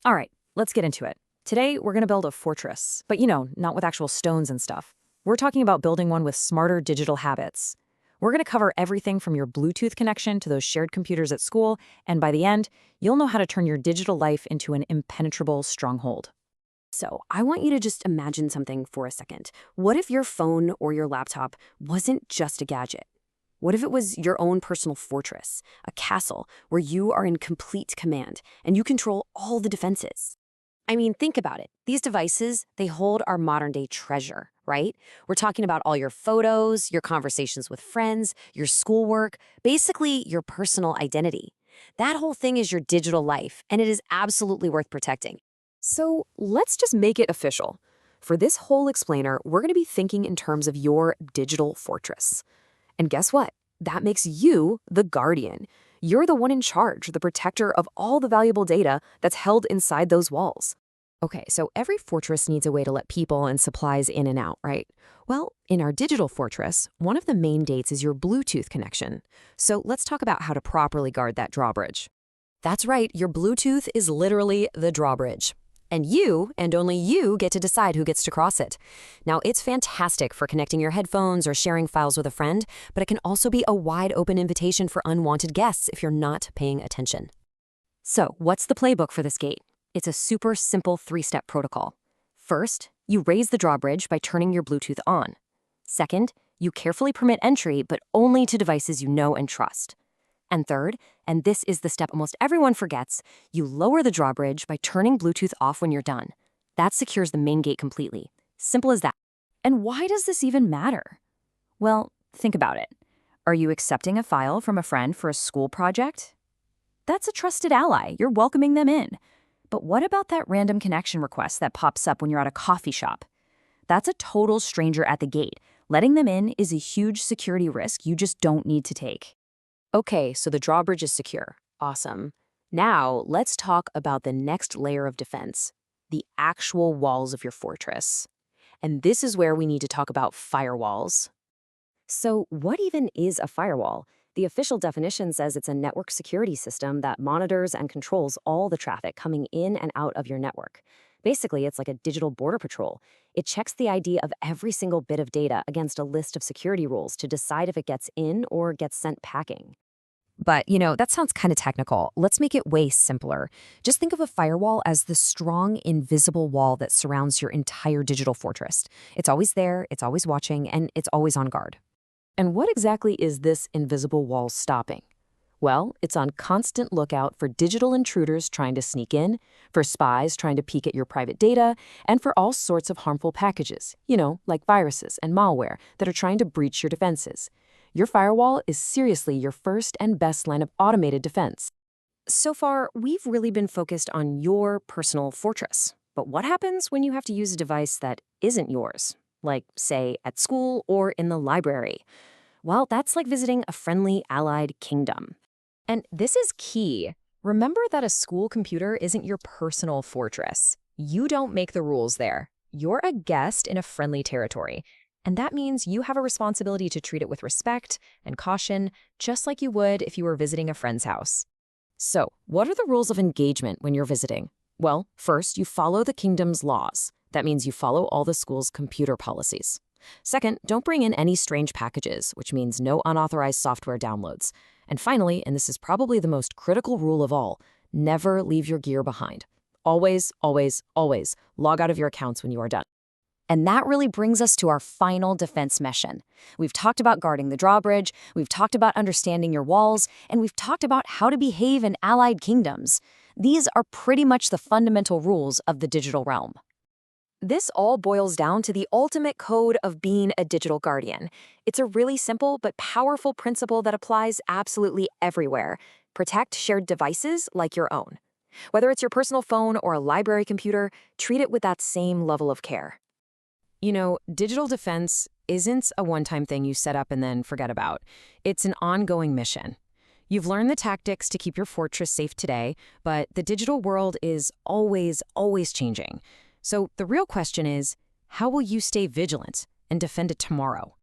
All right, let's get into it. Today, we're going to build a fortress, but not with actual stones and stuff. We're talking about building one with smarter digital habits. We're going to cover everything from your Bluetooth connection to those shared computers at school, and by the end, you'll know how to turn your digital life into an impenetrable stronghold. So, I want you to just imagine something for a second. What if your phone or your laptop wasn't just a gadget? What if it was your own personal fortress, a castle where you are in complete command and you control all the defenses? I mean, think about it. These devices, they hold our modern day treasure, right? We're talking about all your photos, your conversations with friends, your schoolwork, basically your personal identity. That whole thing is your digital life, and it is absolutely worth protecting. So let's just make it official. For this whole explainer, we're going to be thinking in terms of your digital fortress. And guess what? That makes you the guardian. You're the one in charge, the protector of all the valuable data that's held inside those walls. Okay, so every fortress needs a way to let people and supplies in and out, right? Well, in our digital fortress, one of the main gates is your Bluetooth connection. So let's talk about how to properly guard that drawbridge. That's right, your Bluetooth is literally the drawbridge. And you, and only you, get to decide who gets to cross it. Now, it's fantastic for connecting your headphones or sharing files with a friend, but it can also be a wide open invitation for unwanted guests if you're not paying attention. So, what's the playbook for this gate? It's a super simple three-step protocol. First, you raise the drawbridge by turning your Bluetooth on. Second, you carefully permit entry, but only to devices you know and trust. And third, and this is the step almost everyone forgets, you lower the drawbridge by turning Bluetooth off when you're done. That secures the main gate completely. Simple as that. And why does this even matter? Well, think about it. Are you accepting a file from a friend for a school project? That's a trusted ally. You're welcoming them in. But what about that random connection request that pops up when you're at a coffee shop? That's a total stranger at the gate. Letting them in is a huge security risk you just don't need to take. Okay, so the drawbridge is secure. Awesome. Now, let's talk about the next layer of defense, the actual walls of your fortress. And this is where we need to talk about firewalls. So, what even is a firewall? The official definition says it's a network security system that monitors and controls all the traffic coming in and out of your network. Basically, it's like a digital border patrol. It checks the ID of every single bit of data against a list of security rules to decide if it gets in or gets sent packing. But, that sounds kind of technical. Let's make it way simpler. Just think of a firewall as the strong, invisible wall that surrounds your entire digital fortress. It's always there, it's always watching, and it's always on guard. And what exactly is this invisible wall stopping? Well, it's on constant lookout for digital intruders trying to sneak in, for spies trying to peek at your private data, and for all sorts of harmful packages, like viruses and malware that are trying to breach your defenses. Your firewall is seriously your first and best line of automated defense. So far, we've really been focused on your personal fortress. But what happens when you have to use a device that isn't yours? Like, say, at school or in the library? Well, that's like visiting a friendly allied kingdom. And this is key. Remember that a school computer isn't your personal fortress. You don't make the rules there. You're a guest in a friendly territory. And that means you have a responsibility to treat it with respect and caution, just like you would if you were visiting a friend's house. So, what are the rules of engagement when you're visiting? Well, first, you follow the kingdom's laws. That means you follow all the school's computer policies. Second, don't bring in any strange packages, which means no unauthorized software downloads. And finally, and this is probably the most critical rule of all, never leave your gear behind. Always, always, always log out of your accounts when you are done. And that really brings us to our final defense mission. We've talked about guarding the drawbridge, we've talked about understanding your walls, and we've talked about how to behave in allied kingdoms. These are pretty much the fundamental rules of the digital realm. This all boils down to the ultimate code of being a digital guardian. It's a really simple but powerful principle that applies absolutely everywhere. Protect shared devices like your own. Whether it's your personal phone or a library computer, treat it with that same level of care. Digital defense isn't a one-time thing you set up and then forget about. It's an ongoing mission. You've learned the tactics to keep your fortress safe today, but the digital world is always, always changing. So the real question is, how will you stay vigilant and defend it tomorrow?